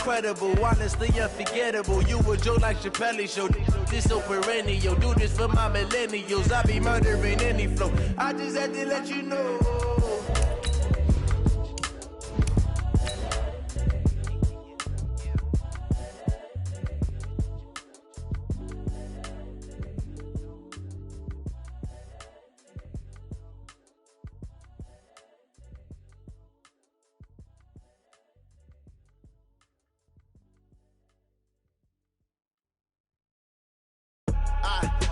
incredible, honestly unforgettable. You a joke like Chappelle Show. This so perennial. Do this for my millennials. I be murdering any flow. I just had to let you know.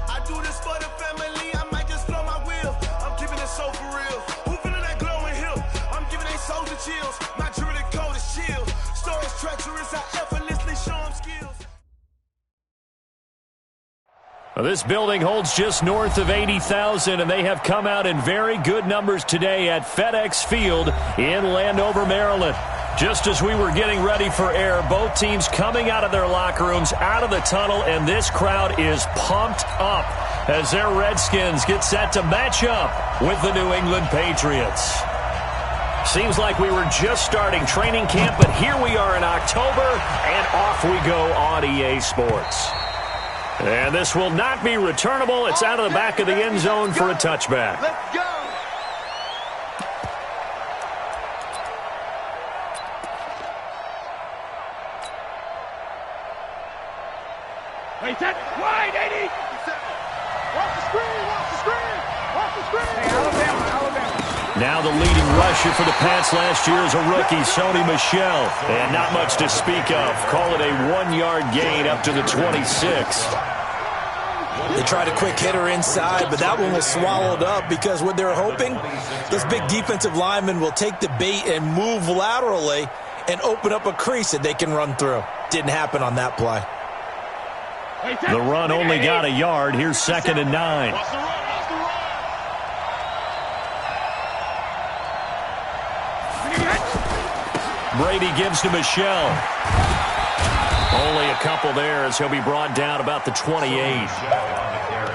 I do this for the family, I might just flow my wheel. I'm keeping it so for real. Who feeling that glowing hill? I'm giving they souls the chills. My jewelry code is chill. Stories treacherous, I effortlessly show them skills. Well, this building holds just north of 80,000, and they have come out in very good numbers today at FedEx Field in Landover, Maryland. Just as we were getting ready for air, both teams coming out of their locker rooms, out of the tunnel, and this crowd is pumped up as their Redskins get set to match up with the New England Patriots. Seems like we were just starting training camp, but here we are in October, and off we go on EA Sports. And this will not be returnable. It's out of the back of the end zone for a touchback. Let's go. Wait, set. Wide, 80. Watch the screen, watch the screen, watch the screen. Hey, Alabama. Now the leading rusher for the Pats last year is a rookie, Sony Michel. And not much to speak of. Call it a 1-yard gain up to the 26. They tried a quick hitter inside, but that one was swallowed up because what they're hoping, those big defensive linemen will take the bait and move laterally and open up a crease that they can run through. Didn't happen on that play. The run only got a yard. Here's 2nd and 9. Brady gives to Michel. Only a couple there as he'll be brought down about the 28.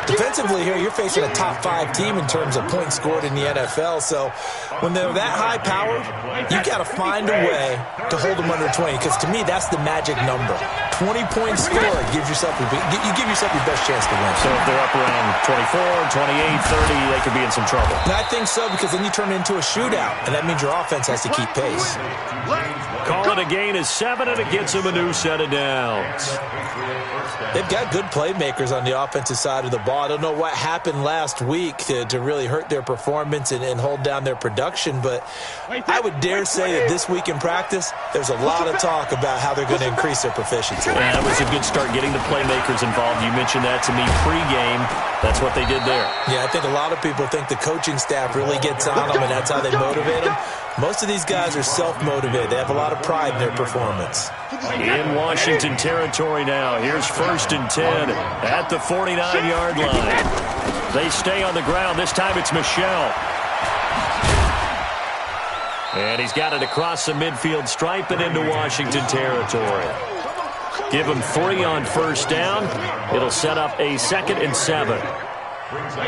Defensively here, you're facing a top 5 team in terms of points scored in the NFL. So when they're that high powered, you got to find a way to hold them under 20. Because to me, that's the magic number. 20 points scored gives yourself you give yourself your best chance to win. So if they're up around 24, 28, 30, they could be in some trouble. And I think so, because then you turn it into a shootout, and that means your offense has to keep pace. Call it a gain of 7, and it gets them a new set of downs. They've got good playmakers on the offensive side of the ball. I don't know what happened last week to really hurt their performance and hold down their production, but I would dare say that this week in practice, there's a lot of talk about how they're going to increase their proficiency. Yeah, that was a good start getting the playmakers involved. You mentioned that to me pregame. That's what they did there. Yeah, I think a lot of people think the coaching staff really gets on them, and that's how they motivate them. Most of these guys are self-motivated. They have a lot of pride in their performance. In Washington territory now. Here's 1st and 10 at the 49-yard line. They stay on the ground. This time it's Michel. And he's got it across the midfield stripe and into Washington territory. Give him 3 on 1st down. It'll set up a 2nd and 7.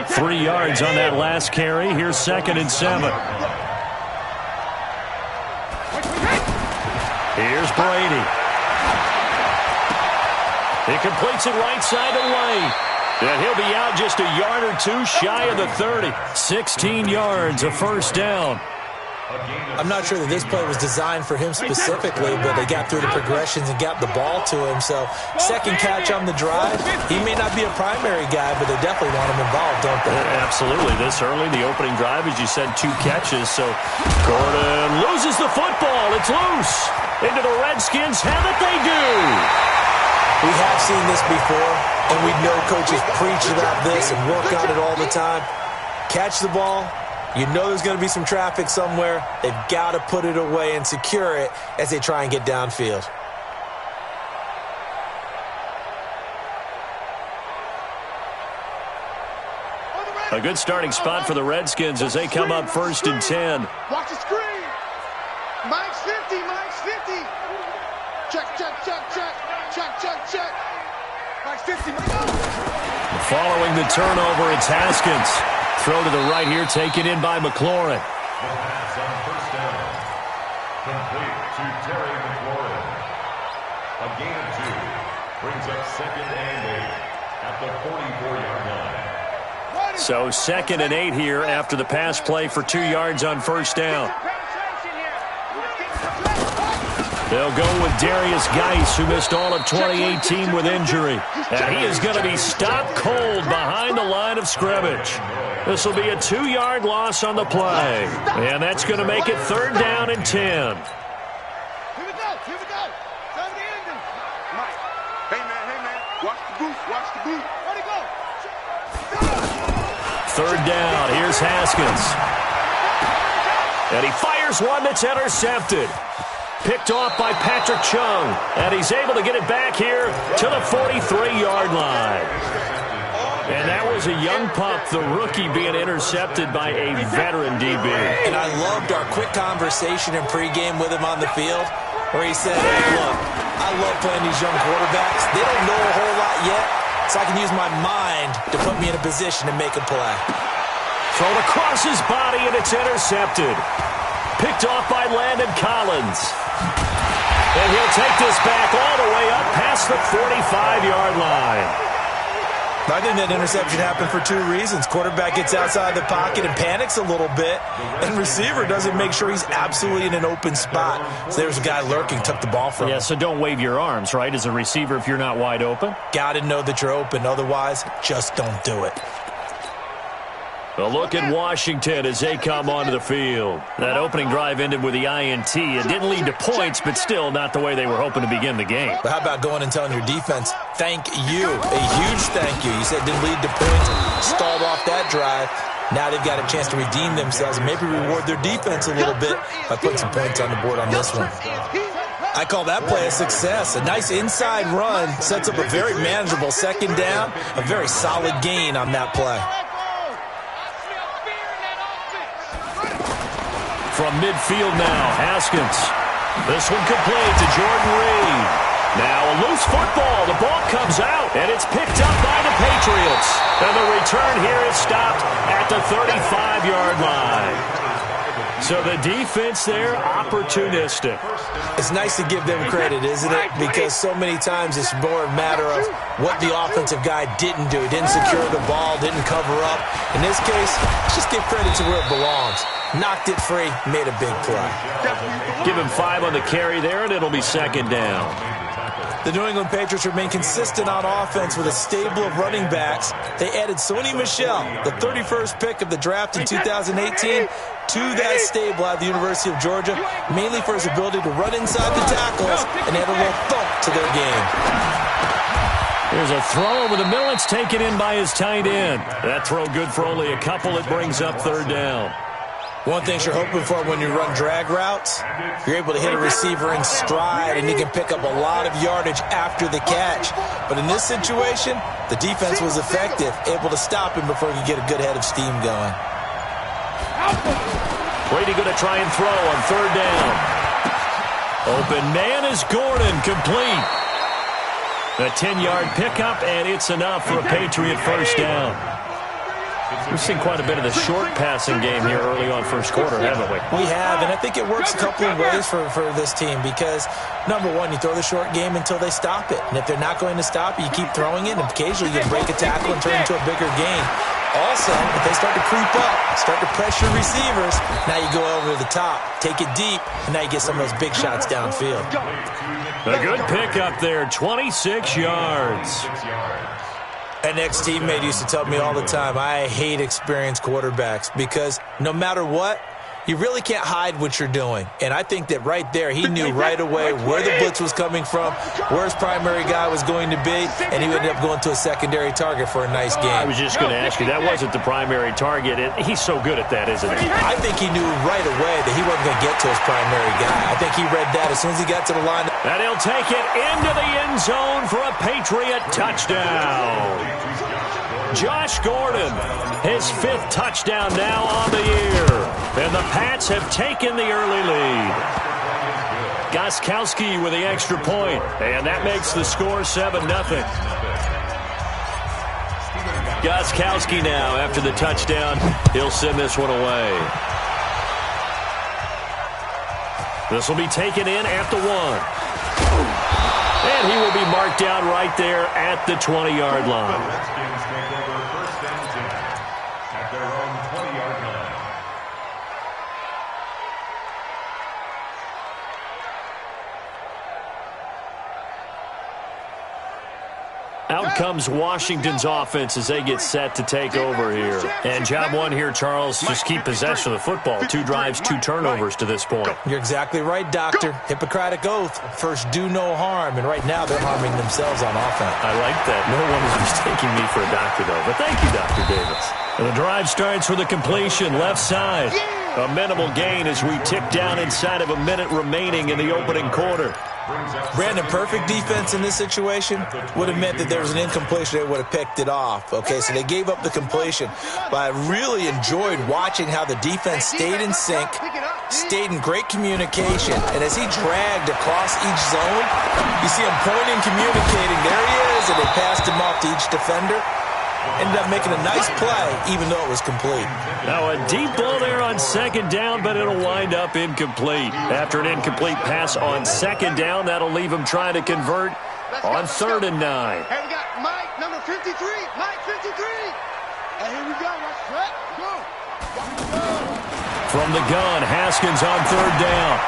3 yards on that last carry. Here's 2nd and 7. Here's Brady. He completes it right side of lane. And he'll be out just a yard or 2 shy of the 30. 16 yards, a 1st down. I'm not sure that this play was designed for him specifically, but they got through the progressions and got the ball to him. So, 2nd catch on the drive. He may not be a primary guy, but they definitely want him involved, don't they? Absolutely. This early, the opening drive, as you said, 2 catches. So, Gordon loses the football. It's loose. Into the Redskins. Have it, they do. We have seen this before, and we know coaches preach about this and work on it all the time. Catch the ball. You know there's going to be some traffic somewhere. They've got to put it away and secure it as they try and get downfield. A good starting spot for the Redskins as they come up 1st and 10. Watch the screen. Mike's 50, Mike's 50. Check, check, check, check. Check, check, check. Mike's 50, Following the turnover, it's Haskins. Throw to the right here, taken in by McLaurin. gain of 2. Brings up 2nd and 8 at the 44-yard line. So 2nd and 8 here after the pass play for 2 yards on first down. They'll go with Darius Geis, who missed all of 2018 with injury. And he is going to be stopped cold behind the line of scrimmage. This will be a 2-yard loss on the play. And that's going to make it 3rd down and 10. Here we go. Time to end it. Mike. Hey, man. Watch the boot. Where'd he go? 3rd down. Here's Haskins. And he fires one that's intercepted. Picked off by Patrick Chung. And he's able to get it back here to the 43-yard line. And that was a young pup, the rookie, being intercepted by a veteran DB. And I loved our quick conversation in pregame with him on the field where he said, hey, look, I love playing these young quarterbacks. They don't know a whole lot yet, so I can use my mind to put me in a position to make a play. Thrown across his body, and it's intercepted. Picked off by Landon Collins. And he'll take this back all the way up past the 45-yard line. I think that interception happened for 2 reasons. Quarterback gets outside the pocket and panics a little bit, and receiver doesn't make sure he's absolutely in an open spot. So there's a guy lurking, took the ball from him. Yeah, so don't wave your arms, right, as a receiver if you're not wide open. Got to know that you're open. Otherwise, just don't do it. A look at Washington as they come onto the field. That opening drive ended with the INT. It didn't lead to points, but still not the way they were hoping to begin the game. But how about going and telling your defense, thank you, a huge thank you. You said it didn't lead to points, stalled off that drive. Now they've got a chance to redeem themselves and maybe reward their defense a little bit by putting some points on the board on this one. I call that play a success. A nice inside run sets up a very manageable 2nd down, a very solid gain on that play. From midfield now, Haskins. This one complete to Jordan Reed. Now a loose football. The ball comes out, and it's picked up by the Patriots. And the return here is stopped at the 35-yard line. So the defense there, opportunistic. It's nice to give them credit, isn't it? Because so many times it's more a matter of what the offensive guy didn't do. He didn't secure the ball, didn't cover up. In this case, let's just give credit to where it belongs. Knocked it free, made a big play. Give him 5 on the carry there, and it'll be 2nd down. The New England Patriots remain consistent on offense with a stable of running backs. They added Sony Michel, the 31st pick of the draft in 2018, to that stable at the University of Georgia, mainly for his ability to run inside the tackles and add a little thump to their game. There's a throw over the middle. It's taken in by his tight end. That throw good for only a couple. It brings up 3rd down. One thing you're hoping for when you run drag routes, you're able to hit a receiver in stride, and he can pick up a lot of yardage after the catch. But in this situation, the defense was effective, able to stop him before he could get a good head of steam going. Brady going to try and throw on 3rd down. Open man is Gordon, complete. A 10-yard pickup, and it's enough for a Patriot 1st down. We've seen quite a bit of the short passing game here early on first quarter, haven't we? We have, and I think it works a couple of ways for this team because, number one, you throw the short game until they stop it. And if they're not going to stop it, you keep throwing it, and occasionally you break a tackle and turn it into a bigger gain. Also, if they start to creep up, start to pressure receivers, now you go over the top, take it deep, and now you get some of those big shots downfield. A good pickup there, 26 yards. An ex-teammate used to tell me all the time, I hate experienced quarterbacks because no matter what, you really can't hide what you're doing. And I think that right there, he knew right away where the blitz was coming from, where his primary guy was going to be, and he ended up going to a secondary target for a nice game. I was just going to ask you, that wasn't the primary target. He's so good at that, isn't he? I think he knew right away that he wasn't going to get to his primary guy. I think he read that as soon as he got to the line. And he'll take it into the end zone for a Patriot touchdown. Josh Gordon, his 5th touchdown now on the year. And the Pats have taken the early lead. Gostkowski with the extra point, and that makes the score 7-0. Gostkowski now, after the touchdown, he'll send this one away. This will be taken in at the 1. And down right there at the 20-yard line. Redskins take over first and 10 at their own 20-yard line. Out comes Washington's offense as they get set to take over here. And job one here, Charles, just keep possession of the football. 2 drives, 2 turnovers to this point. You're exactly right, Doctor. Hippocratic oath. First, do no harm. And right now, they're harming themselves on offense. I like that. No one is mistaking me for a doctor, though. But thank you, Dr. Davis. And the drive starts with a completion, left side. A minimal gain as we tick down inside of a minute remaining in the opening quarter. Brandon, perfect defense in this situation would have meant that there was an incompletion. They would have picked it off. Okay, so they gave up the completion. But I really enjoyed watching how the defense stayed in sync, stayed in great communication. And as he dragged across each zone, you see him pointing, communicating. There he is, and they passed him off to each defender. Ended up making a nice play, even though it was complete. Now a deep ball there on second down, but it'll wind up incomplete. After an incomplete pass on second down, that'll leave him trying to convert on 3rd and 9. Hey, we got Mike, number 53. Mike, 53. Hey, here we go. Let's set. Go. From the gun, Haskins on 3rd down.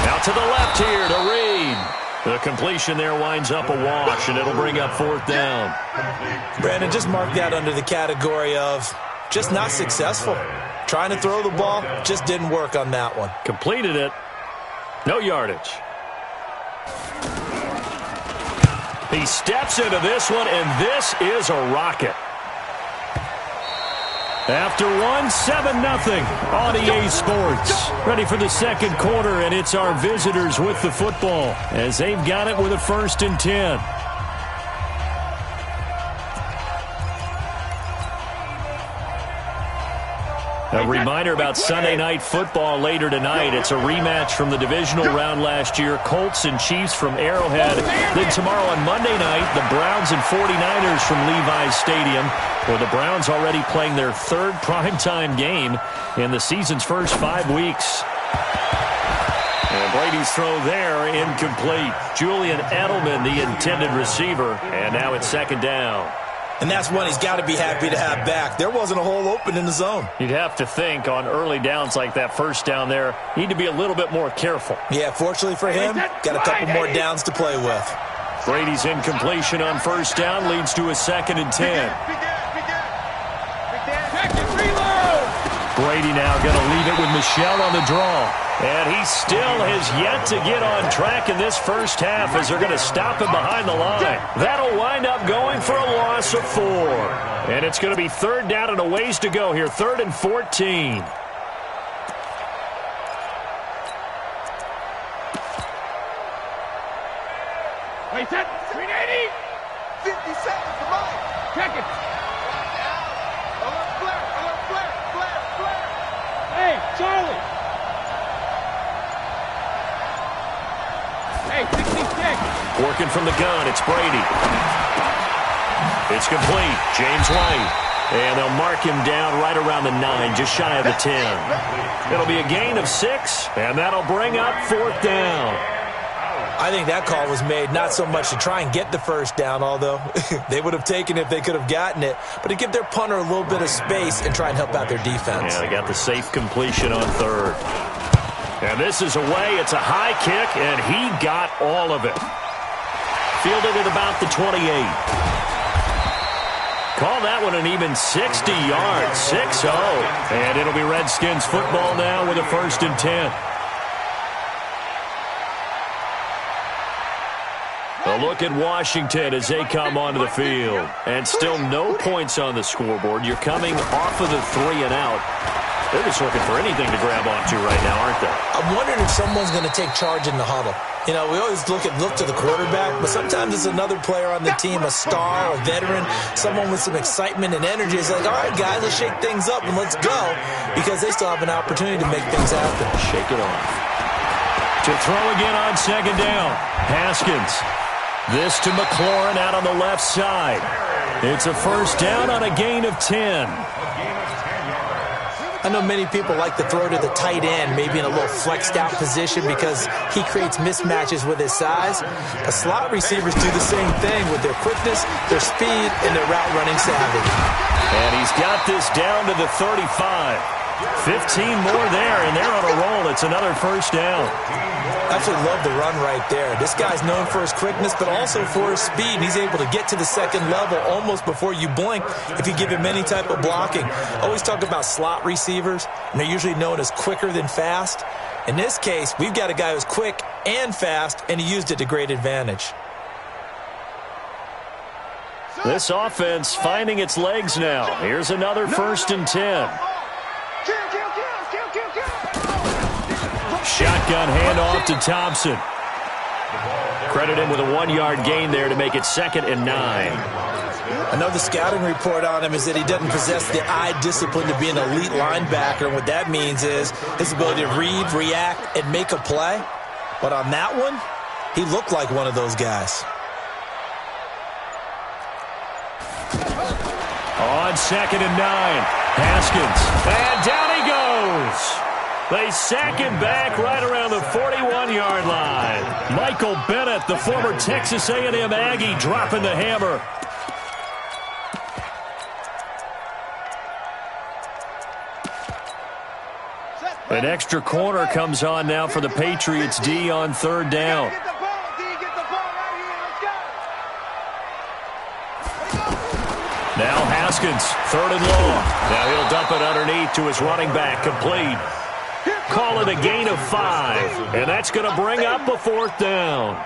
Out to the left here to Reed. The completion there winds up a wash, and it'll bring up 4th down. Brandon, just mark that under the category of just not successful. Trying to throw the ball, just didn't work on that one. Completed it. No yardage. He steps into this one, and this is a rocket. After one, 7-0 on EA Sports. Ready for the second quarter, and it's our visitors with the football as they've got it with a 1st and 10. A reminder about Sunday Night Football later tonight. It's a rematch from the divisional round last year. Colts and Chiefs from Arrowhead. Then tomorrow on Monday night, the Browns and 49ers from Levi's Stadium, where the Browns already playing their 3rd primetime game in the season's first 5 weeks. And Brady's throw there, incomplete. Julian Edelman, the intended receiver, and now it's 2nd down. And that's one he's got to be happy to have back. There wasn't a hole open in the zone. You'd have to think on early downs like that first down there, need to be a little bit more careful. Yeah, fortunately for him, got a couple more downs to play with. Brady's incompletion on 1st down leads to a 2nd and 10. Brady now going to leave it with Michel on the draw. And he still has yet to get on track in this first half as they're going to stop him behind the line. That'll wind up going for a loss of 4. And it's going to be 3rd down and a ways to go here. 3rd and 14. Wait, set. 380. 50 seconds to Mike. Check it. Hey, Charlie. Hey, 66. Working from the gun, it's Brady. It's complete. James White. And they'll mark him down right around the 9, just shy of the 10. It'll be a gain of 6, and that'll bring up 4th down. I think that call was made not so much to try and get the first down, although they would have taken it if they could have gotten it, but to give their punter a little bit of space and try and help out their defense. Yeah, they got the safe completion on 3rd. And this is away. It's a high kick, and he got all of it. Fielded at about the 28. Call that one an even 60 yards, 6-0. And it'll be Redskins football now with a 1st and 10. A look at Washington as they come onto the field. And still no points on the scoreboard. You're coming off of the 3 and out. They're just looking for anything to grab onto right now, aren't they? I'm wondering if someone's going to take charge in the huddle. You know, we always look to the quarterback, but sometimes it's another player on the team, a star, a veteran, someone with some excitement and energy. It's like, all right, guys, let's shake things up and let's go, because they still have an opportunity to make things happen. Shake it off. To throw again on 2nd down. Haskins. This to McLaurin out on the left side. It's a 1st down on a gain of 10. I know many people like to throw to the tight end, maybe in a little flexed out position because he creates mismatches with his size. But slot receivers do the same thing with their quickness, their speed, and their route running savvy. And he's got this down to the 35. 15 more there, and they're on a roll. It's another first down. Absolutely love the run right there. This guy's known for his quickness, but also for his speed. He's able to get to the second level almost before you blink if you give him any type of blocking. I always talk about slot receivers, and they're usually known as quicker than fast. In this case, we've got a guy who's quick and fast, and he used it to great advantage. This offense finding its legs now. Here's another 1st and 10. Shotgun handoff to Thompson. Credit him with a 1-yard gain there to make it 2nd and 9. I know the scouting report on him is that he doesn't possess the eye discipline to be an elite linebacker. And what that means is his ability to read, react, and make a play. But on that one, he looked like one of those guys. On 2nd and 9, Haskins. And down he goes. They sack him back right around the 41-yard line. Michael Bennett, the former Texas A&M Aggie, dropping the hammer. An extra corner comes on now for the Patriots D on 3rd down. Now Haskins, 3rd and long. Now he'll dump it underneath to his running back, complete. Call it a gain of 5, and that's going to bring up a 4th down.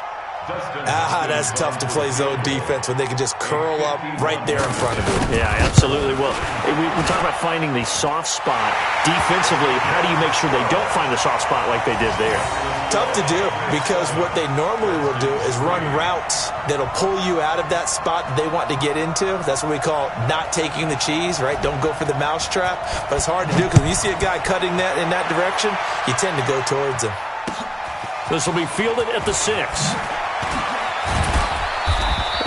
That's tough to play zone defense when they can just curl up right there in front of you. Yeah, absolutely. Well, we talk about finding the soft spot. Defensively, how do you make sure they don't find the soft spot like they did there? Tough to do because what they normally will do is run routes that'll pull you out of that spot that they want to get into. That's what we call not taking the cheese, right? Don't go for the mousetrap. But it's hard to do because when you see a guy cutting that in that direction, you tend to go towards him. This will be fielded at the 6.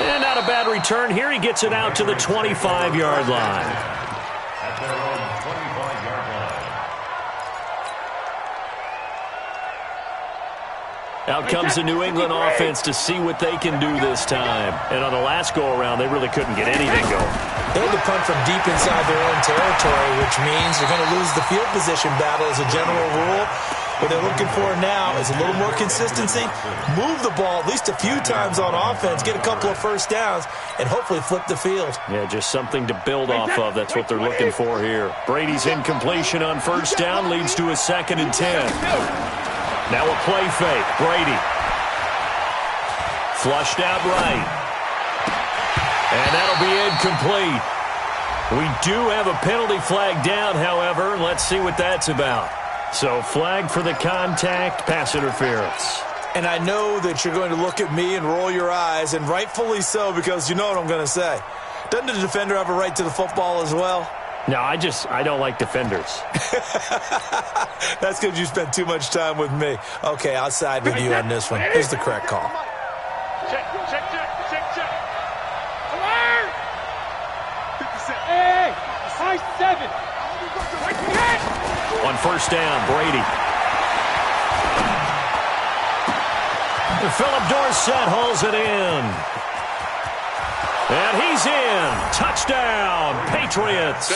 And not a bad return here. He gets it out to the 25-yard line. At their own 25-yard line. Out comes the New England offense to see what they can do this time. And on the last go-around, they really couldn't get anything going. They had to punt from deep inside their own territory, which means they're going to lose the field position battle as a general rule. What they're looking for now is a little more consistency, move the ball at least a few times on offense, get a couple of first downs, and hopefully flip the field. Yeah, just something to build off of. That's what they're looking for here. Brady's incompletion on 1st down leads to a 2nd and 10. Now a play fake. Brady. Flushed out right. And that'll be incomplete. We do have a penalty flag down, however. Let's see what that's about. So flag for the contact, pass interference. And I know that you're going to look at me and roll your eyes, and rightfully so, because you know what I'm going to say. Doesn't the defender have a right to the football as well? No, I don't like defenders. That's because you spent too much time with me. Okay, I'll side with you on this one. Here's the correct call. Check. Hey, high 7. On 1st down, Brady. Philip Dorsett hauls it in. And he's in. Touchdown, Patriots.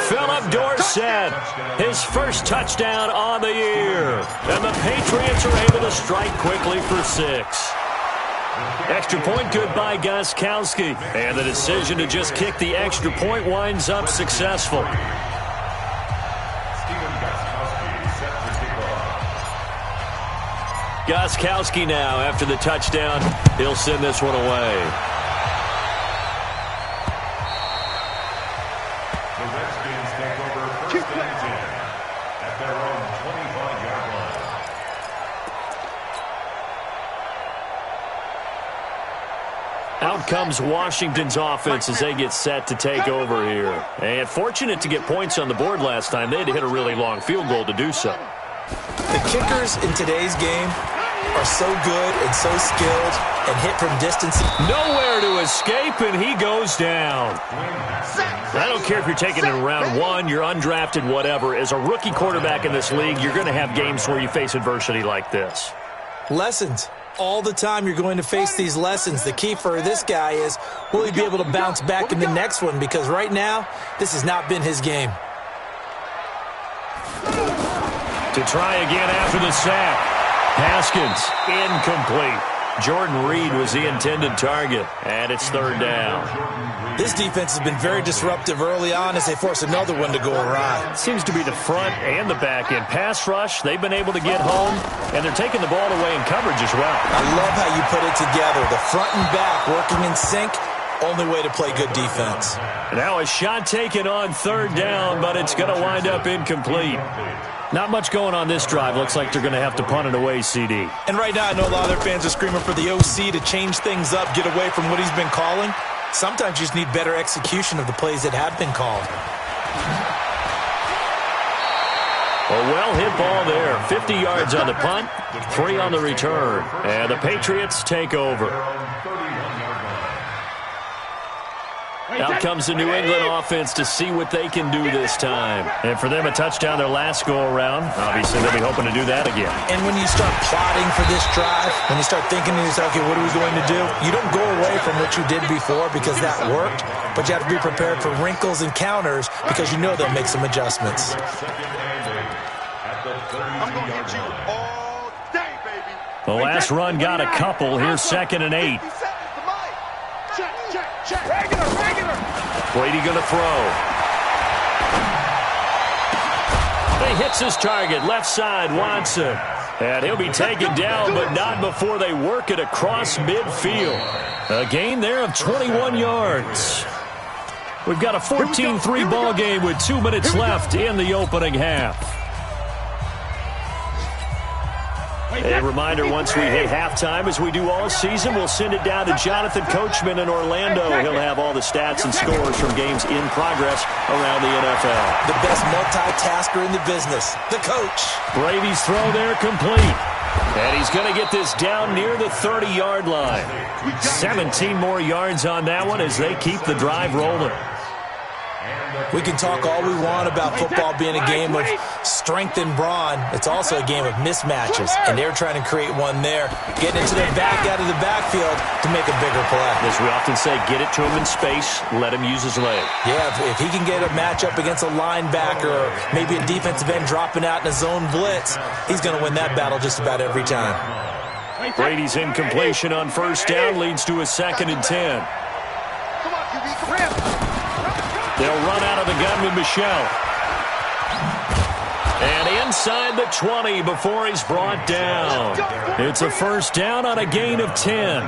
Philip Dorsett, his first touchdown on the year. And the Patriots are able to strike quickly for 6. Extra point good by Gostkowski. And the decision to just kick the extra point winds up successful. Gostkowski now, after the touchdown, he'll send this one away. The Redskins take over 1st and 10 at their own 25-yard line. Out comes Washington's offense as they get set to take over here. And fortunate to get points on the board last time. They had to hit a really long field goal to do so. The kickers in today's game are so good and so skilled and hit from distance. Nowhere to escape, and he goes down. I don't care if you're taking it in round 1, you're undrafted, whatever. As a rookie quarterback in this league, you're going to have games where you face adversity like this. Lessons. All the time you're going to face these lessons. The key for this guy is, will he be able to bounce back in the next one? Because right now, this has not been his game. To try again after the sack. Haskins, incomplete. Jordan Reed was the intended target, and it's third down. This defense has been very disruptive early on as they force another one to go awry. Seems to be the front and the back end. Pass rush, they've been able to get home, and they're taking the ball away in coverage as well. I love how you put it together. The front and back working in sync, only way to play good defense. Now a shot taken on third down, but it's going to wind up incomplete. Not much going on this drive. Looks like they're going to have to punt it away, CD. And right now I know a lot of their fans are screaming for the OC to change things up, get away from what he's been calling. Sometimes you just need better execution of the plays that have been called. A well-hit ball there. 50 yards on the punt, 3 on the return. And the Patriots take over. Out comes the New England offense to see what they can do this time. And for them, a touchdown their last go-around. Obviously, they'll be hoping to do that again. And when you start plotting for this drive, when you start thinking to yourself, okay, what are we going to do? You don't go away from what you did before because that worked, but you have to be prepared for wrinkles and counters because you know they'll make some adjustments. I'm going to hit you all day, baby. The last run got a couple. Here's 2nd and 8. Check. Regular. Brady going to throw. He hits his target, left side, Watson. And he'll be taken down, but not before they work it across midfield. A gain there of 21 yards. We've got a 14-3 ball game with 2 minutes left in the opening half. A reminder, once we hit halftime, as we do all season, we'll send it down to Jonathan Coachman in Orlando. He'll have all the stats and scores from games in progress around the NFL. The best multitasker in the business, the coach. Brady's throw there complete. And he's going to get this down near the 30-yard line. 17 more yards on that one as they keep the drive rolling. We can talk all we want about football being a game of strength and brawn. It's also a game of mismatches, and they're trying to create one there, getting into their back out of the backfield to make a bigger play. As we often say, get it to him in space, let him use his leg. Yeah, if he can get a matchup against a linebacker or maybe a defensive end dropping out in a zone blitz, he's going to win that battle just about every time. Brady's incompletion on first down leads to a 2nd and 10. Come on, QB. They'll run out of the gun with Michelle. And inside the 20 before he's brought down. It's a first down on a gain of 10.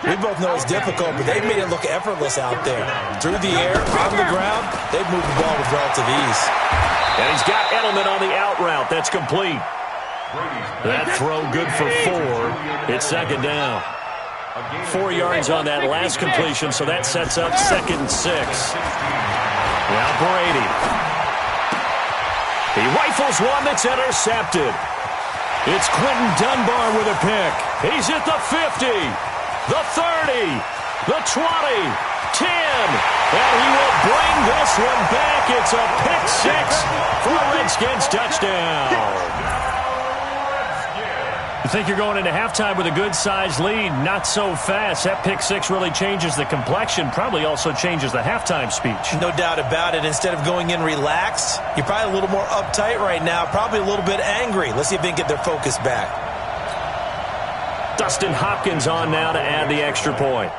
We both know it's difficult, but they've made it look effortless out there. Through the air, on the ground, they've moved the ball with relative ease. And he's got Edelman on the out route. That's complete. That throw good for 4. It's 2nd down. 4 yards on that last completion, so that sets up 2nd and 6. Now Brady. He rifles one that's intercepted. It's Quentin Dunbar with a pick. He's at the 50, the 30, the 20, 10, and he will bring this one back. It's a pick 6 for a Redskins touchdown. You think you're going into halftime with a good-sized lead, not so fast. That pick 6 really changes the complexion, probably also changes the halftime speech. No doubt about it. Instead of going in relaxed, you're probably a little more uptight right now, probably a little bit angry. Let's see if they can get their focus back. Dustin Hopkins on now to add the extra point.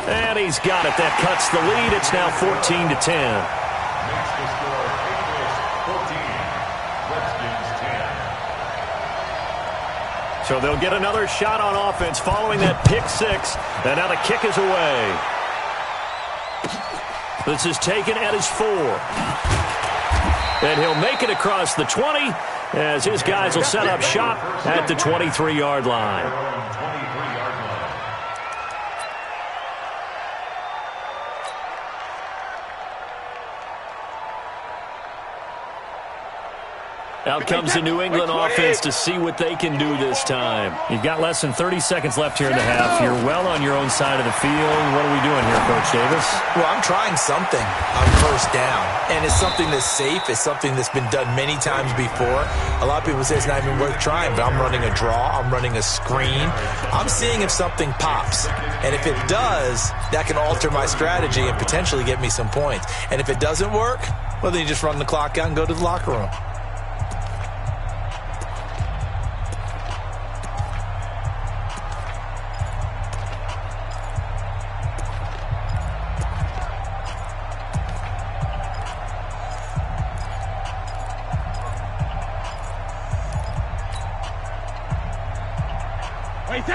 And he's got it. That cuts the lead. It's now 14-10. So they'll get another shot on offense following that pick 6. And now the kick is away. This is taken at his 4. And he'll make it across the 20 as his guys will set up shop at the 23-yard line. Out comes the New England offense to see what they can do this time. You've got less than 30 seconds left here in the half. You're well on your own side of the field. What are we doing here, Coach Davis? Well, I'm trying something on first down, and it's something that's safe. It's something that's been done many times before. A lot of people say it's not even worth trying, but I'm running a draw. I'm running a screen. I'm seeing if something pops, and if it does, that can alter my strategy and potentially get me some points. And if it doesn't work, well, then you just run the clock out and go to the locker room.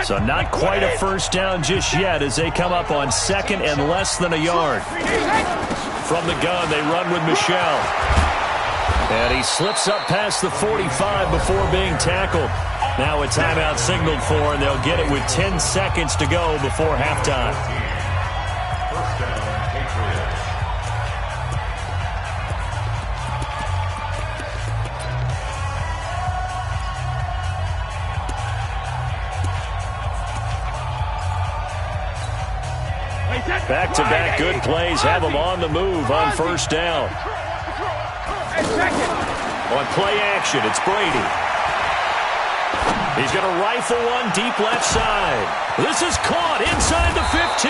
So not quite a first down just yet as they come up on second and less than a yard. From the gun, they run with Michel. And he slips up past the 45 before being tackled. Now a timeout signaled for, and they'll get it with 10 seconds to go before halftime. First down, Patriots. Back-to-back good plays have them on the move on first down. On play action, it's Brady. He's going to rifle one deep left side. This is caught inside the 15.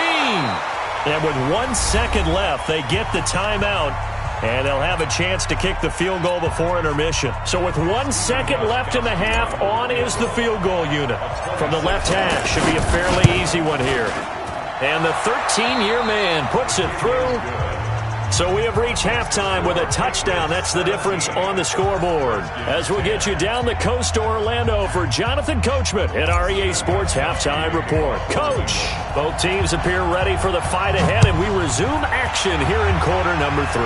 And with 1 second left, they get the timeout, and they'll have a chance to kick the field goal before intermission. So with 1 second left in the half, on is the field goal unit. From the left hash, should be a fairly easy one here. And the 13-year man puts it through. So we have reached halftime with a touchdown. That's the difference on the scoreboard. As we'll get you down the coast to Orlando for Jonathan Coachman at our EA Sports Halftime Report. Coach, both teams appear ready for the fight ahead, and we resume action here in quarter number 3.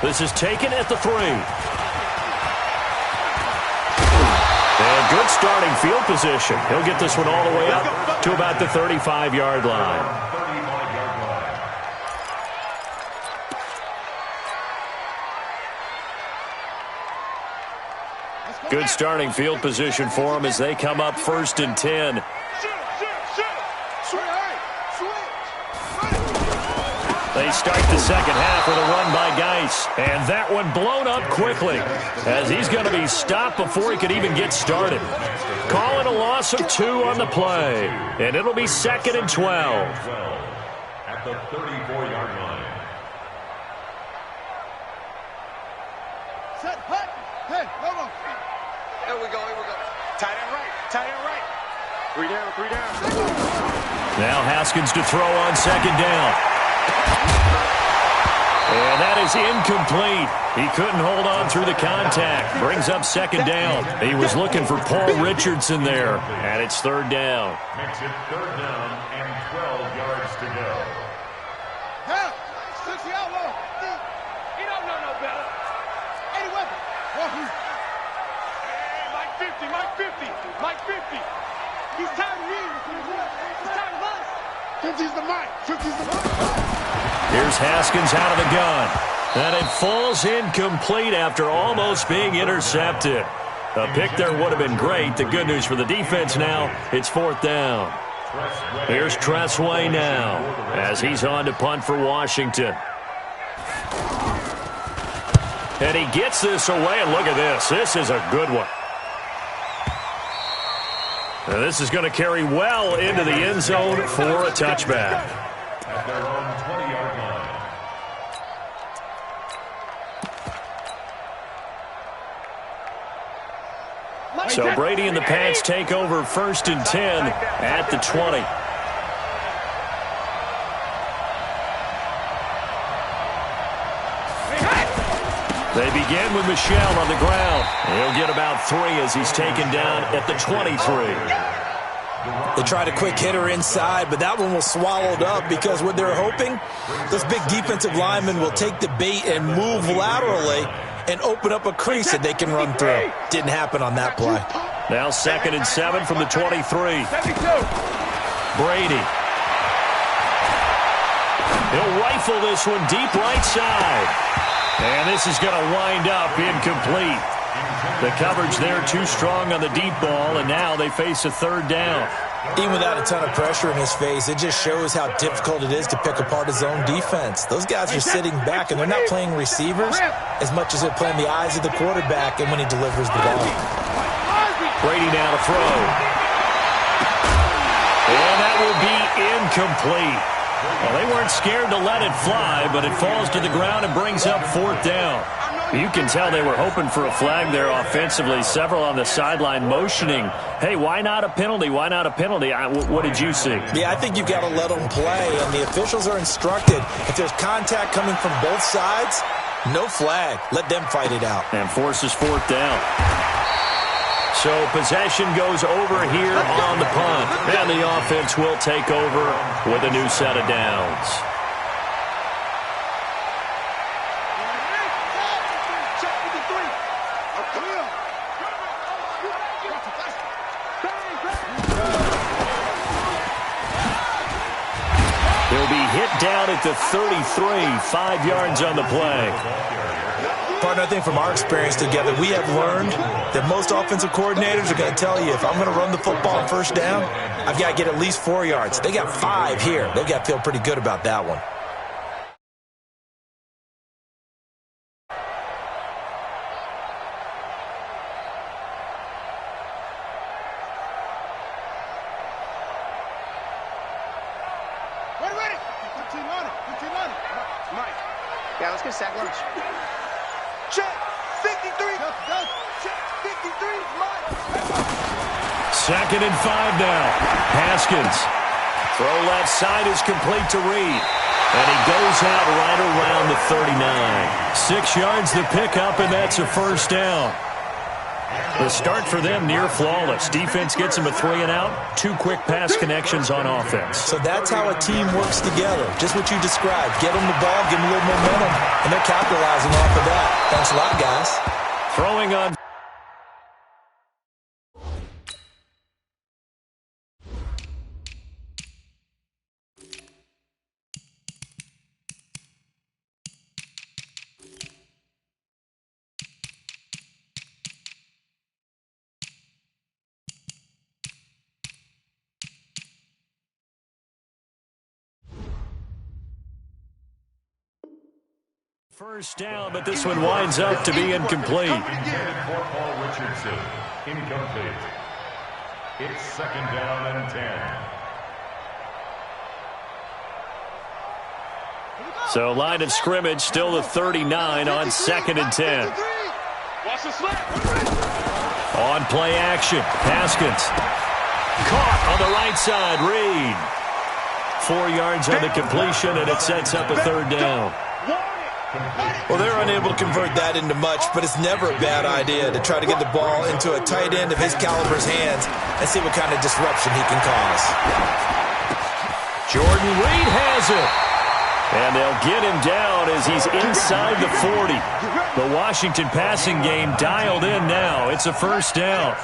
This is taken at the 3. And good starting field position. He'll get this one all the way up to about the 35-yard line. Good starting field position for them as they come up 1st and 10. They start the second half with a run by Geis. And that one blown up quickly as he's going to be stopped before he could even get started. Calling a loss of 2 on the play. And it'll be 2nd and 12. At the 34-yard line. Set, hut. Hey, go. Here we go. Tight end right. 3 down. Now Haskins to throw on 2nd down. And that is incomplete. He couldn't hold on through the contact. Brings up 2nd down. He was looking for Paul Richardson there. And it's 3rd down. Makes it 3rd down and 12 yards to go. Help! 60 out low. He don't know no better. 80 weapon. Hey, Mike 50. He's tired of reading. He's tired of us. 50's the mic. Here's Haskins out of the gun. And it falls incomplete after almost being intercepted. A pick there would have been great. The good news for the defense now, it's 4th down. Here's Tressway now as he's on to punt for Washington. And he gets this away, and look at this. This is a good one. And this is going to carry well into the end zone for a touchback. At their own 20-yard line. So Brady and the Pats take over 1st and 10 at the 20. They begin with Michel on the ground. He'll get about 3 as he's taken down at the 23. They tried a quick hitter inside, but that one was swallowed up because what they're hoping, those big defensive linemen will take the bait and move laterally and open up a crease that they can run through. Didn't happen on that play. Now 2nd and 7 from the 23. Brady. He'll rifle this one deep right side. And this is going to wind up incomplete. The coverage there too strong on the deep ball, and now they face a third down. Even without a ton of pressure in his face, it just shows how difficult it is to pick apart his own defense. Those guys are sitting back, and they're not playing receivers as much as they're playing the eyes of the quarterback and when he delivers the ball. Brady now to throw. And that will be incomplete. Well, they weren't scared to let it fly, but it falls to the ground and brings up fourth down. You can tell they were hoping for a flag there offensively. Several on the sideline motioning, hey, why not a penalty? Why not a penalty? What did you see? Yeah, I think you've got to let them play, and the officials are instructed. If there's contact coming from both sides, no flag. Let them fight it out. And forces fourth down. So possession goes over here on the punt. And the offense will take over with a new set of downs. He'll be hit down at the 33, 5 yards on the play. Partner, I think from our experience together, we have learned that most offensive coordinators are going to tell you, if I'm going to run the football on first down, I've got to get at least 4 yards. They got 5 here. They've got to feel pretty good about that one. Yeah, let's get sack lunch. Check. 53. Check. 53. Second and 5 now. Haskins. Throw left side is complete to Reed. And he goes out right around the 39. 6 yards the pickup, and that's a first down. The start for them near flawless. Defense gets them a 3 and out. 2 quick pass connections on offense. So that's how a team works together. Just what you described. Get them the ball, give them a little momentum, and they're capitalizing off of that. Thanks a lot, guys. Throwing on. First down, but this one winds up to be incomplete. Richardson, incomplete. It's second down and 10. So line of scrimmage, still the 39 on second and 10. On play action, Haskins. Caught on the right side, Reed. 4 yards on the completion, and it sets up a third down. Well, they're unable to convert that into much, but it's never a bad idea to try to get the ball into a tight end of his caliber's hands and see what kind of disruption he can cause. Jordan Reed has it. And they'll get him down as he's inside the 40. The Washington passing game dialed in now. It's a first down.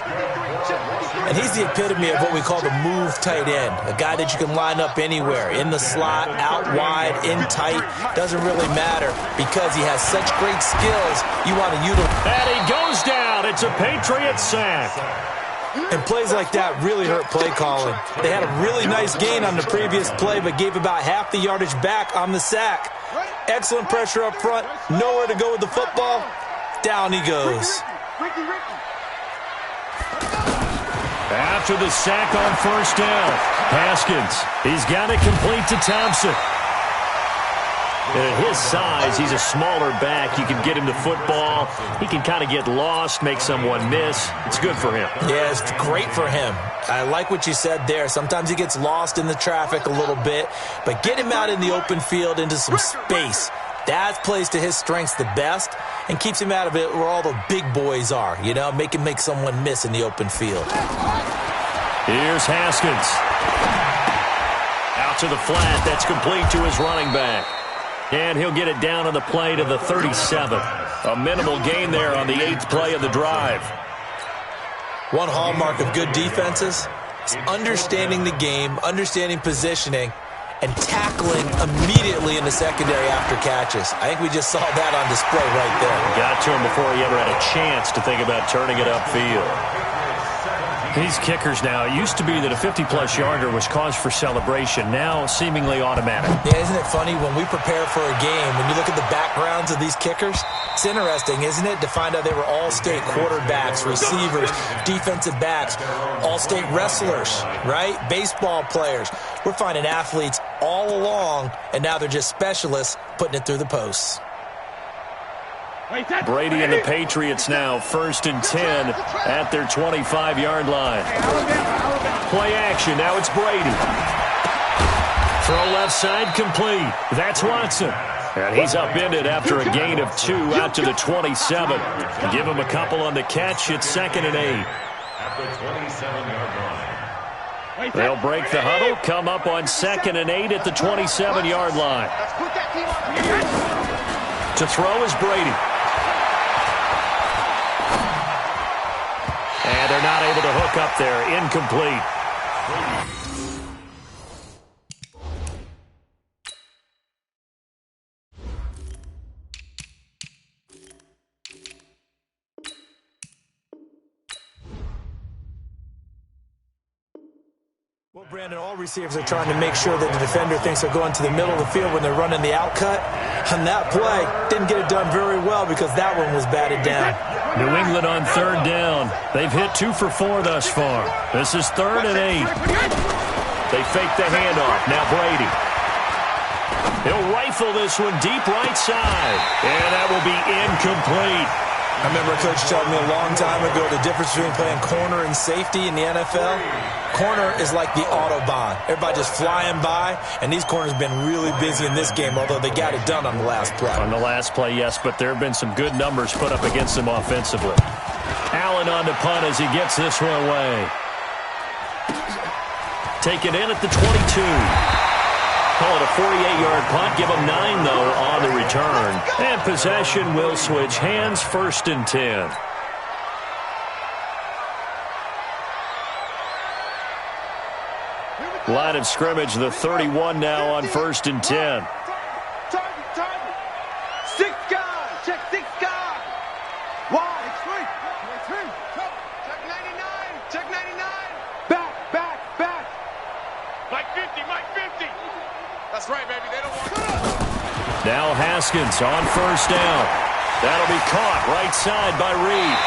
And he's the epitome of what we call the move tight end. A guy that you can line up anywhere, in the slot, out wide, in tight. Doesn't really matter because he has such great skills. You want to utilize. And he goes down. It's a Patriot sack. And plays like that really hurt play calling. They had a really nice gain on the previous play, but gave about half the yardage back on the sack. Excellent pressure up front. Nowhere to go with the football. Down he goes. After the sack on first down, Haskins, he's got it complete to Thompson. And at his size, he's a smaller back. You can get him the football. He can kind of get lost, make someone miss. It's good for him. Yeah, it's great for him. I like what you said there. Sometimes he gets lost in the traffic a little bit, but get him out in the open field into some space. That plays to his strengths the best and keeps him out of it where all the big boys are, you know, make someone miss in the open field. Here's Haskins. Out to the flat. That's complete to his running back. And he'll get it down on the play to the 37. A minimal gain there on the 8th play of the drive. One hallmark of good defenses is understanding the game, understanding positioning, and tackling immediately in the secondary after catches. I think we just saw that on display right there. Got to him before he ever had a chance to think about turning it upfield. These kickers now, it used to be that a 50-plus yarder was cause for celebration. Now, seemingly automatic. Yeah, isn't it funny when we prepare for a game, when you look at the backgrounds of these kickers, it's interesting, isn't it, to find out they were all-state quarterbacks, receivers, defensive backs, all-state wrestlers, right? Baseball players. We're finding athletes all along, and now they're just specialists putting it through the posts. Brady and the Patriots now 1st and 10 at their 25-yard line. Play action. Now it's Brady. Throw left side complete. That's Watson. And he's upended after a gain of 2 out to the 27. Give him a couple on the catch. It's 2nd and 8. At the 27-yard line. They'll break the huddle, come up on 2nd and 8 at the 27-yard line. To throw is Brady. And they're not able to hook up there. Incomplete. Well, Brandon, all receivers are trying to make sure that the defender thinks they're going to the middle of the field when they're running the out cut. On that play, didn't get it done very well because that one was batted down. New England on 3rd down. They've hit 2 for 4 thus far. This is 3rd and 8. They fake the handoff. Now Brady. He'll rifle this one deep right side. And that will be incomplete. I remember a coach telling me a long time ago the difference between playing corner and safety in the NFL. Corner is like the Autobahn. Everybody just flying by, and these corners have been really busy in this game, although they got it done on the last play. On the last play, yes, but there have been some good numbers put up against them offensively. Allen on the punt as he gets this one away. Take it in at the 22. Call it a 48-yard punt. Give them 9, though, on the return. And possession will switch hands. 1st and 10. Line of scrimmage, the 31 now on 1st and 10. Target. 6 guys. Check 6 guys. Wide. Check 99. Check 99. Back. Mike 50. That's right, baby. They don't want to. Now Haskins on 1st down. That'll be caught right side by Reed.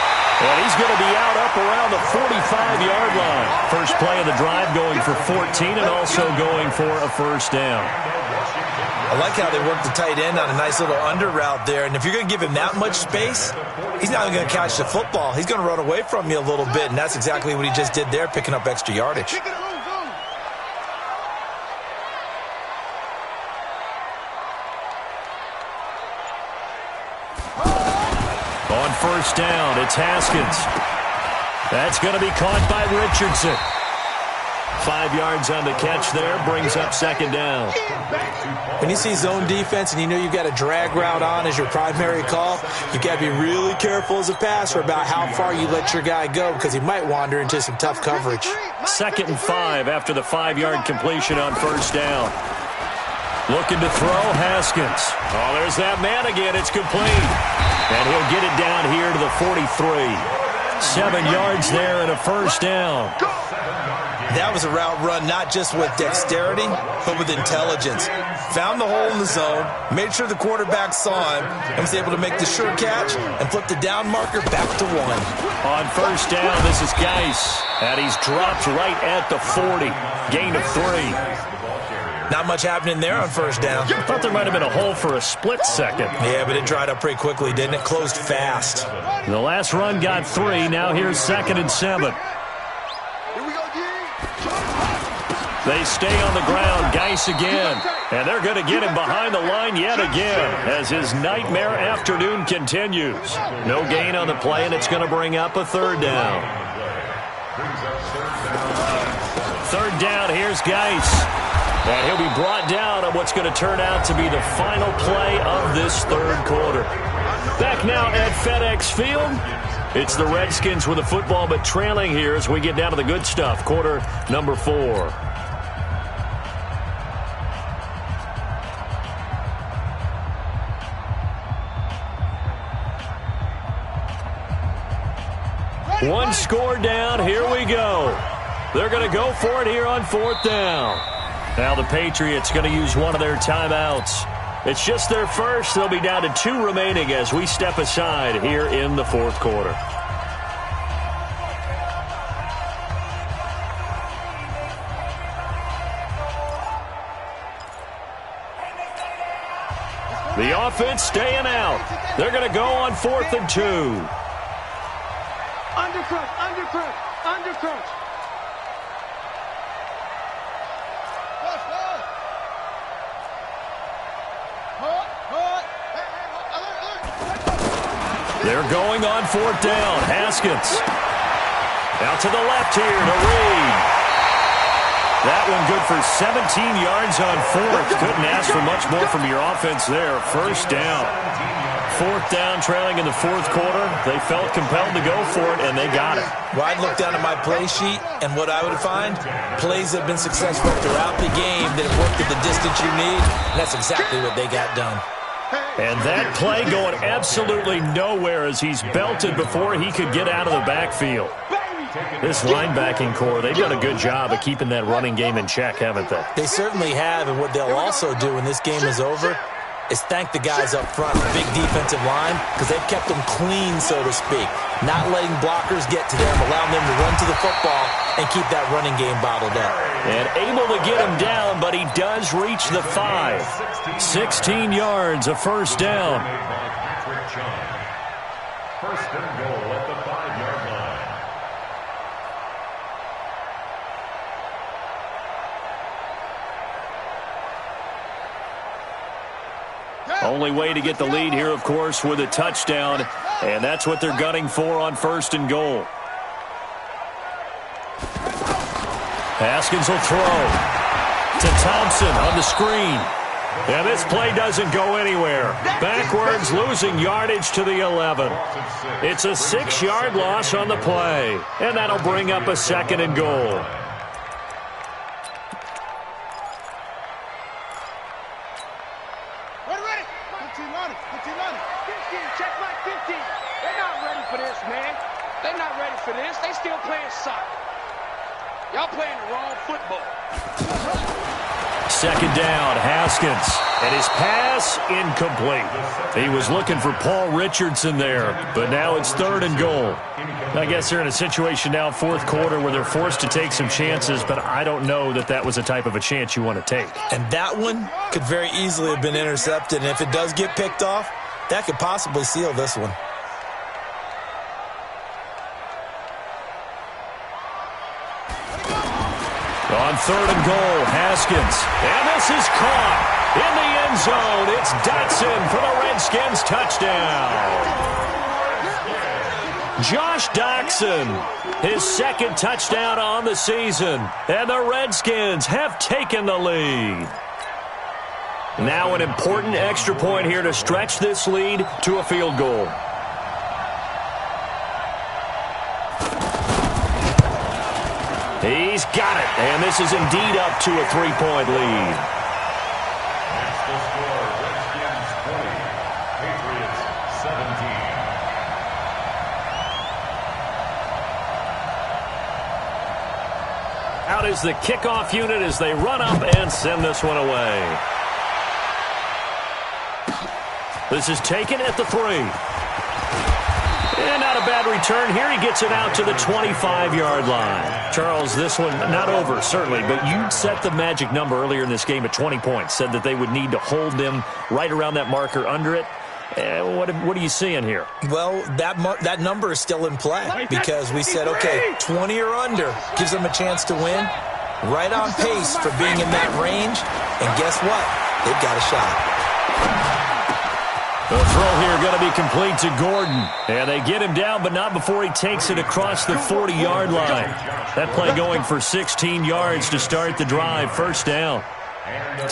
And he's going to be out up around the 45-yard line. First play of the drive going for 14 and also going for a 1st down. I like how they work the tight end on a nice little under route there. And if you're going to give him that much space, he's not even going to catch the football. He's going to run away from you a little bit, and that's exactly what he just did there, picking up extra yardage. On 1st down, it's Haskins. That's going to be caught by Richardson. 5 yards on the catch there, brings up 2nd down. When you see zone defense and you know you've got a drag route on as your primary call, you've got to be really careful as a passer about how far you let your guy go because he might wander into some tough coverage. 2nd and 5 after the 5-yard completion on 1st down. Looking to throw, Haskins. Oh, there's that man again. It's complete. And he'll get it down here to the 43. 7 yards there and a 1st down. That was a route run not just with dexterity, but with intelligence. Found the hole in the zone, made sure the quarterback saw him, and was able to make the sure catch and flip the down marker back to 1. On 1st down, this is Geis. And he's dropped right at the 40. Gain of 3. Not much happening there on 1st down. I thought there might have been a hole for a split second. Yeah, but it dried up pretty quickly, didn't it? Closed fast. The last run got 3. Now here's 2nd and 7. They stay on the ground. Geis again. And they're going to get him behind the line yet again as his nightmare afternoon continues. No gain on the play, and it's going to bring up a 3rd down. 3rd down, here's Geis. And he'll be brought down on what's going to turn out to be the final play of this 3rd quarter. Back now at FedEx Field. It's the Redskins with the football, but trailing here as we get down to the good stuff. Quarter number 4. One score down. Here we go. They're going to go for it here on 4th down. Now the Patriots going to use one of their timeouts. It's just their first. They'll be down to 2 remaining as we step aside here in the 4th quarter. The offense staying out. They're going to go on 4th and 2. Undercrunch, undercrunch, undercrunch. They're going on 4th down. Haskins. Out to the left here to Reed. That one good for 17 yards on 4th. Couldn't ask for much more from your offense there. First down. 4th down, trailing in the 4th quarter. They felt compelled to go for it, and they got it. Well, I'd look down at my play sheet, and what I would find, plays that have been successful throughout the game that have worked at the distance you need, and that's exactly what they got done. And that play going absolutely nowhere as he's belted before he could get out of the backfield. This linebacking core, they've done a good job of keeping that running game in check, haven't they? They certainly have, and what they'll also do when this game is over is thank the guys up front, the big defensive line, because they've kept them clean, so to speak. Not letting blockers get to them, allowing them to run to the football and keep that running game bottled up. And able to get him down, but he does reach the 5. 16 yards, a first down. First and goal at the 5-yard line. Only way to get the lead here, of course, with a touchdown, and that's what they're gunning for on 1st and goal. Haskins will throw to Thompson on the screen. And this play doesn't go anywhere. Backwards, losing yardage to the 11. It's a 6-yard loss on the play, and that'll bring up a 2nd and goal. Y'all playing the wrong football. 2nd down, Haskins. And his pass incomplete. He was looking for Paul Richardson there, but now it's 3rd and goal. I guess they're in a situation now, 4th quarter, where they're forced to take some chances, but I don't know that that was the type of a chance you want to take. And that one could very easily have been intercepted, and if it does get picked off, that could possibly seal this one. On 3rd and goal, Haskins. And this is caught in the end zone. It's Dotson for the Redskins touchdown. Josh Doctson, his 2nd touchdown on the season. And the Redskins have taken the lead. Now an important extra point here to stretch this lead to a field goal. He's got it, and this is indeed up to a 3-point lead. That's the score. Redskins 20, Patriots 17. Out is the kickoff unit as they run up and send this one away. This is taken at the 3. And not a bad return here. He gets it out to the 25-yard line. Charles, this one not over, certainly, but you set the magic number earlier in this game at 20 points. Said that they would need to hold them right around that marker under it. What are you seeing here? Well, that number is still in play because we said, okay, 20 or under gives them a chance to win. Right on pace for being in that range. And guess what? They've got a shot. The throw here going to be complete to Gordon. And they get him down, but not before he takes it across the 40-yard line. That play going for 16 yards to start the drive. First down.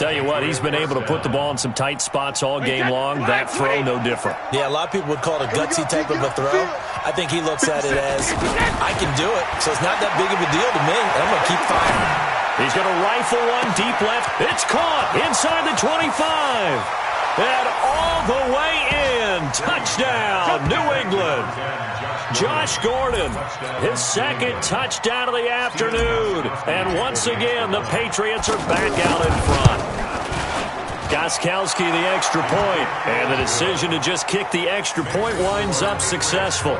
Tell you what, he's been able to put the ball in some tight spots all game long. That throw, no different. Yeah, a lot of people would call it a gutsy type of a throw. I think he looks at it as, I can do it, so it's not that big of a deal to me, and I'm going to keep firing. He's going to rifle one deep left. It's caught inside the 25. And all the way in. Touchdown, New England. Josh Gordon, his second touchdown of the afternoon. And once again, the Patriots are back out in front. Gostkowski the extra point, and the decision to just kick the extra point winds up successful.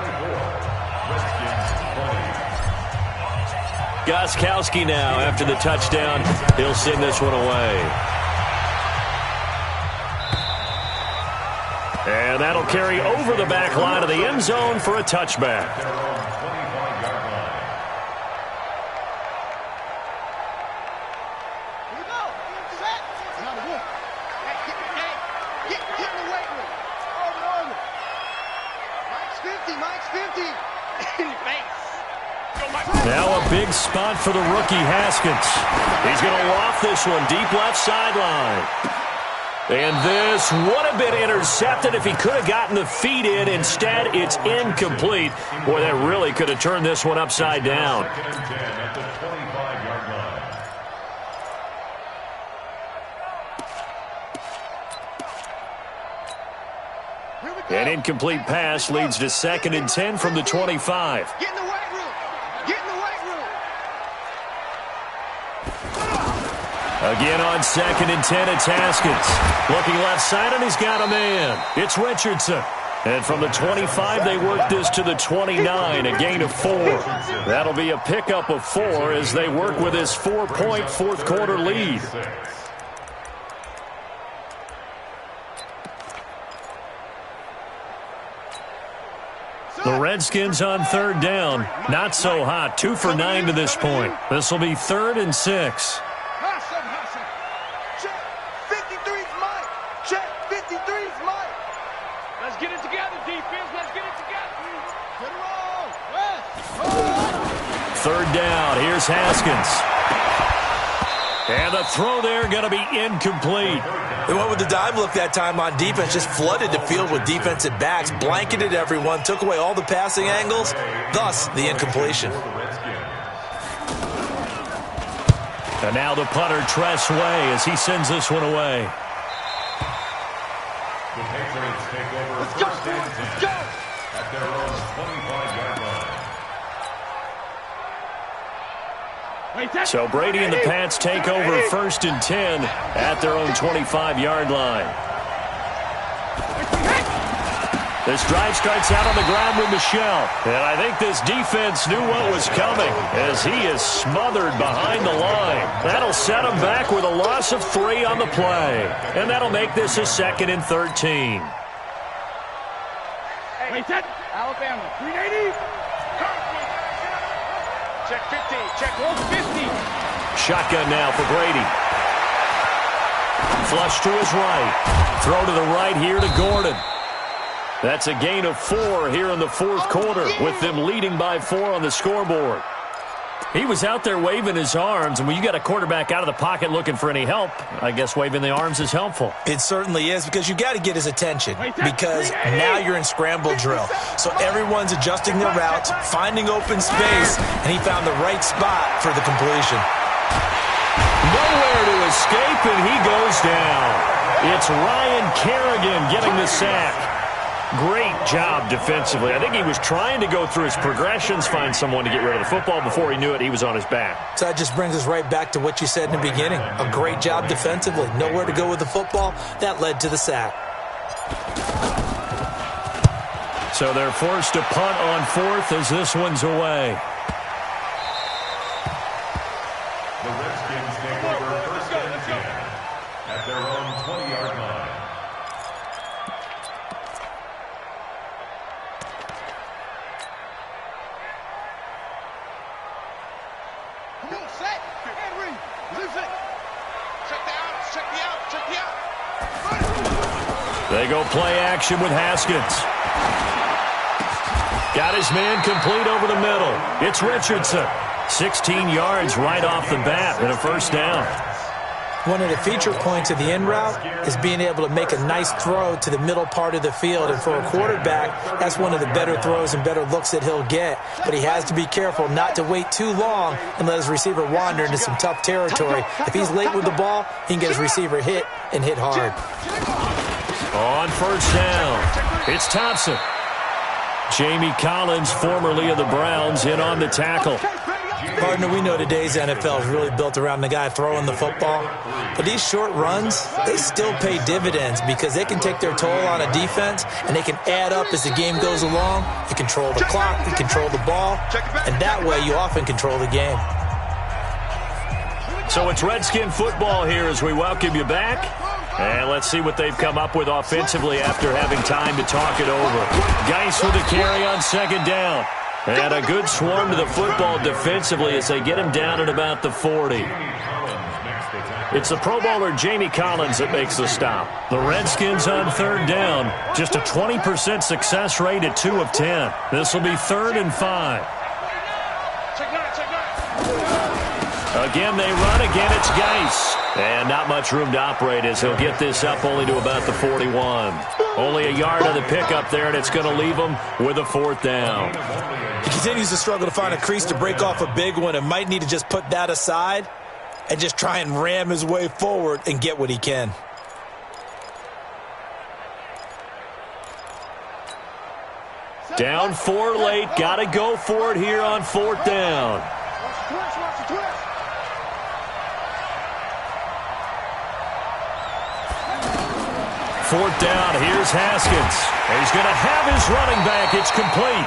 Gostkowski now, after the touchdown, he'll send this one away. And that'll carry over the back line of the end zone for a touchback. Now a big spot for the rookie Haskins. He's going to loft this one deep left sideline. And this would have been intercepted if he could have gotten the feet in. Instead, it's incomplete. Boy, that really could have turned this one upside down. An incomplete pass leads to 2nd and 10 from the 25. Get in the weight room. Get in the weight room. Again on 2nd and 10, it's Haskins. Looking left side, and he's got a man. It's Richardson. And from the 25, they work this to the 29, a gain of 4. That'll be a pickup of 4 as they work with his 4-point fourth-quarter lead. The Redskins on 3rd down. Not so hot. 2 for 9 to this point. This will be 3rd and 6. Check. 53's Mike. Check. 53's Mike. Let's get it together, defense. Let's get it together. Get it on. West. 3rd down. Here's Haskins. And the throw there going to be incomplete. They went with the dime look that time on defense, just flooded the field with defensive backs, blanketed everyone, took away all the passing angles, thus the incompletion. And now the punter, Tress Way, as he sends this one away. The Patriots take over first and 10 at their own 25-yard line. So Brady and the Pats take over 1st and 10 at their own 25-yard line. This drive starts out on the ground with Michel. And I think this defense knew what was coming as he is smothered behind the line. That'll set him back with a loss of 3 on the play. And that'll make this a 2nd and 13. Wait, set. Alabama. 380. Check 50. Check 150. Shotgun now for Brady. Flush to his right. Throw to the right here to Gordon. That's a gain of 4 here in the 4th quarter with them leading by 4 on the scoreboard. He was out there waving his arms, and when you got a quarterback out of the pocket looking for any help, I guess waving the arms is helpful. It certainly is, because you got to get his attention, because now you're in scramble drill. So everyone's adjusting their routes, finding open space, and he found the right spot for the completion. Nowhere to escape, and he goes down. It's Ryan Kerrigan getting the sack. Great job defensively. I think he was trying to go through his progressions, find someone to get rid of the football. Before he knew it, he was on his back. So that just brings us right back to what you said in the beginning. A great job defensively. Nowhere to go with the football. That led to the sack. So they're forced to punt on 4th as this one's away. The Redskins take over 1st and 10 at their own 20-yard line. Come on, set. Henry. Lose it. Check the outs. Check the outs. Check the outs. They go play action with Haskins. Got his man complete over the middle. It's Richardson. 16 yards right off the bat and a 1st down. One of the feature points of the in route is being able to make a nice throw to the middle part of the field. And for a quarterback, that's one of the better throws and better looks that he'll get. But he has to be careful not to wait too long and let his receiver wander into some tough territory. If he's late with the ball, he can get his receiver hit and hit hard. On first down, it's Thompson. Jamie Collins, formerly of the Browns, in on the tackle. Partner, we know today's NFL is really built around the guy throwing the football. But these short runs, they still pay dividends because they can take their toll on a defense, and they can add up as the game goes along. They control the clock, they control the ball, and that way you often control the game. So it's Redskin football here as we welcome you back. And let's see what they've come up with offensively after having time to talk it over. Geis with a carry on second down. And a good swarm to the football defensively as they get him down at about the 40. It's the Pro Bowler Jamie Collins that makes the stop. The Redskins on third down. Just a 20% success rate at 2 of 10. This will be 3rd and 5. Again, they run. Again, it's Geis. And not much room to operate as he'll get this up only to about the 41. Only a yard of the pickup there, and it's going to leave him with a 4th down. He continues to struggle to find a crease to break off a big one and might need to just put that aside and just try and ram his way forward and get what he can. Down 4 late. Got to go for it here on 4th down. Fourth down, here's Haskins. He's going to have his running back. It's complete.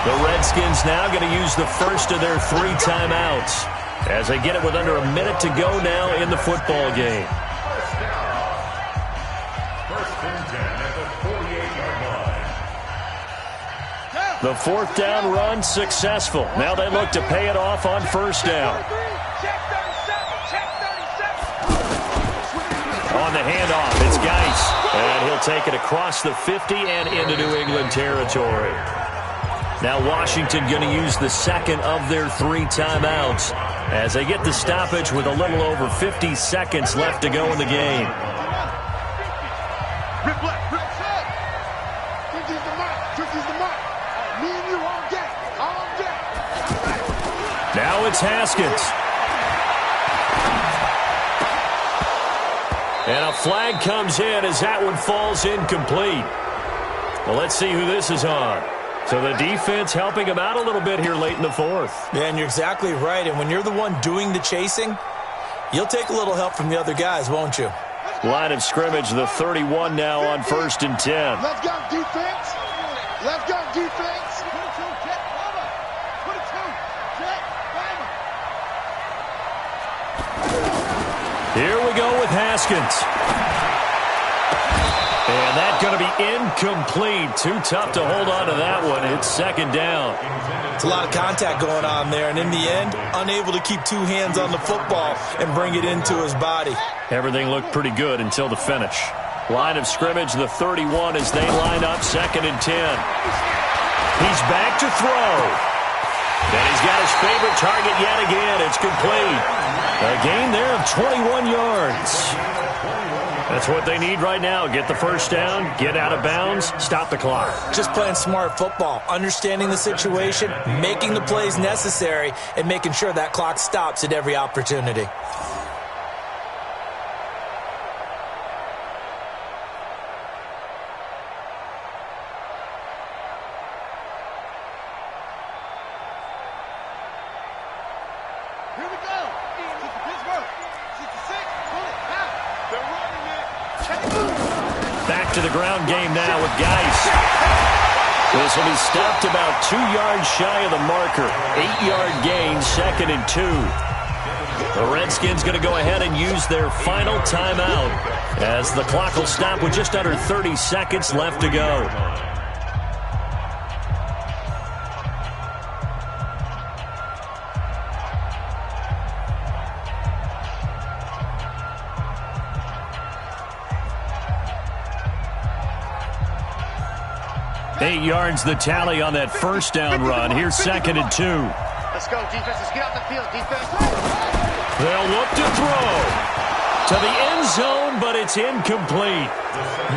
The Redskins now going to use the first of their 3 timeouts as they get it with under a minute to go now in the football game. First and 10 at the 48-yard line. The 4th down run successful. Now they look to pay it off on first down. On the handoff, it's Geis. And he'll take it across the 50 and into New England territory. Now Washington going to use the second of their 3 timeouts as they get the stoppage with a little over 50 seconds left to go in the game. Now it's Haskins. And a flag comes in as that one falls incomplete. Well, let's see who this is on. So the defense helping him out a little bit here late in the 4th. Yeah, and you're exactly right. And when you're the one doing the chasing, you'll take a little help from the other guys, won't you? Line of scrimmage, the 31 now on 1st and 10. Let's go, defense. Let's go, defense. Here we go with Haskins. And that's going to be incomplete. Too tough to hold on to that one. It's 2nd down. It's a lot of contact going on there, and in the end, unable to keep 2 hands on the football and bring it into his body. Everything looked pretty good until the finish. Line of scrimmage, the 31 as they line up 2nd and 10. He's back to throw. And he's got his favorite target yet again. It's complete. A gain there of 21 yards. That's what they need right now. Get the first down, get out of bounds, stop the clock. Just playing smart football, understanding the situation, making the plays necessary, and making sure that clock stops at every opportunity. Back to the ground game now with Geis. This will be stopped about 2 yards shy of the marker. 8-yard gain, 2nd and 2. The Redskins going to go ahead and use their final timeout as the clock will stop with just under 30 seconds left to go. Eight yards the tally on that first down run. Here's 2nd and 2. Let's go, defense. Let's get out the field, defense. They'll look to throw to the end zone, but it's incomplete.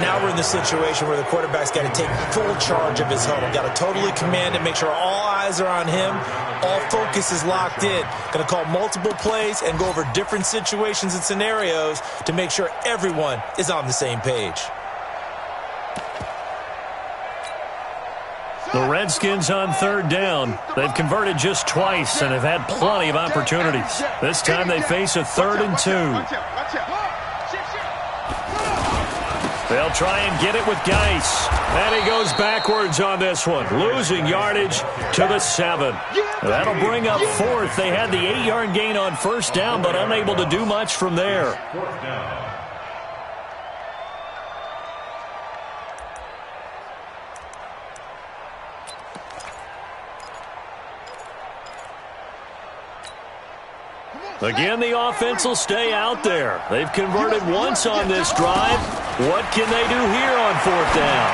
Now we're in the situation where the quarterback's got to take full charge of his huddle. Got to totally command it, make sure all eyes are on him. All focus is locked in. Going to call multiple plays and go over different situations and scenarios to make sure everyone is on the same page. The Redskins on third down. They've converted just twice and have had plenty of opportunities. This time they face a 3rd and 2. They'll try and get it with Geis. And he goes backwards on this one, losing yardage to the 7. That'll bring up 4th. They had the 8-yard gain on first down, but unable to do much from there. 4th down. Again, the offense will stay out there. They've converted once on this drive. What can they do here on 4th down?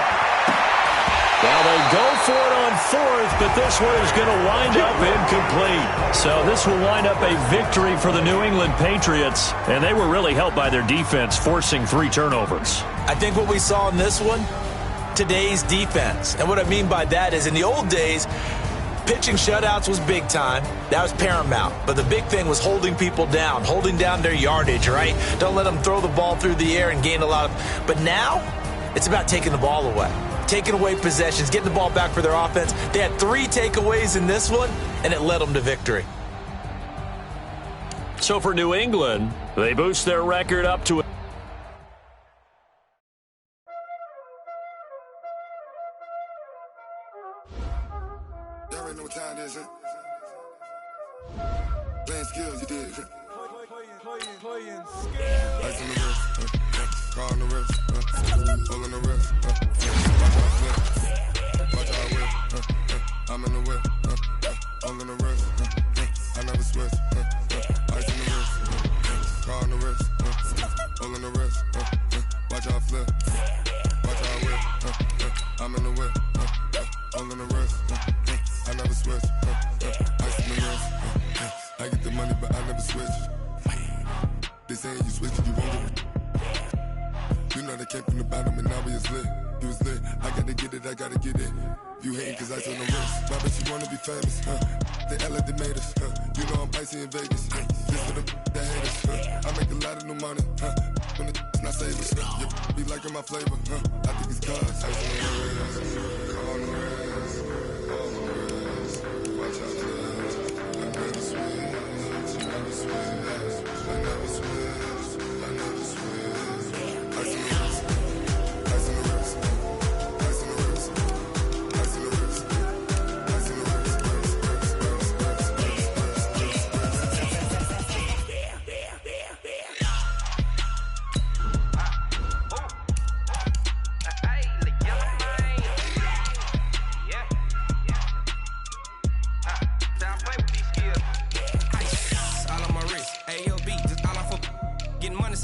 Well, they go for it on 4th, but this one is going to wind up incomplete. So this will wind up a victory for the New England Patriots, and they were really helped by their defense, forcing 3 turnovers. I think what we saw in this one, today's defense. And what I mean by that is in the old days, pitching shutouts was big time. That was paramount. But the big thing was holding people down, holding down their yardage, right? Don't let them throw the ball through the air and gain a lot of... But now, it's about taking the ball away, taking away possessions, getting the ball back for their offense. They had 3 takeaways in this one, and it led them to victory. So for New England, they boost their record up to... Y'all already know what time it is, huh? Playing skills, you did, huh? Playing skills. Ice on the wrist, car on the wrist, hole in the wrist, watch how I whip, I'm in the whip, hole in the wrist, I never switch, ice on the wrist, car on the wrist, hole in the wrist, watch how I flip, watch how I whip, I'm in the whip, hole in the wrist, I never switch, ice in the wrist, I get the money but I never switch. They saying you switch it, you won't get it. You know they came from the bottom and now we is lit. You was lit, I gotta get it, I gotta get it. You hating cause ice on the wrist. Why bet you wanna be famous, huh? They act like they made us, huh? You know I'm icy in Vegas, just for the that hate us, huh? I make a lot of new money, huh? When the not save us, you be liking my flavor, huh? I think it's cause ice on the wrist, on the wrist, on the wrist. Watch out, cuz I never switch, I never switch. I never switch, I never switch. Ice in the wrist, ice in the wrist, ice in the wrist, ice in the wrist, ice in the wrist,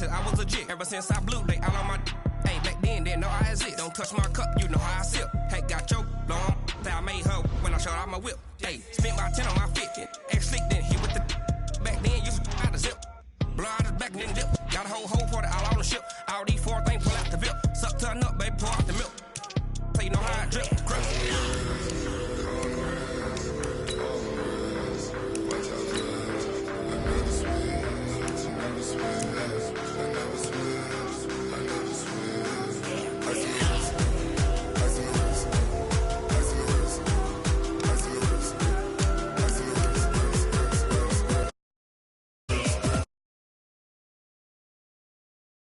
I was legit. Ever since I blew, they all on my... Hey, back then, didn't know I exist. Don't touch my cup, you know how I sip. Hey, got your long... I made her when I showed out my whip. Hey, spent about 10 on my fit. Ex-slick, then hit with the... Back then, used to out the zip. Blow out his back, then dip. Got a whole party all on the ship.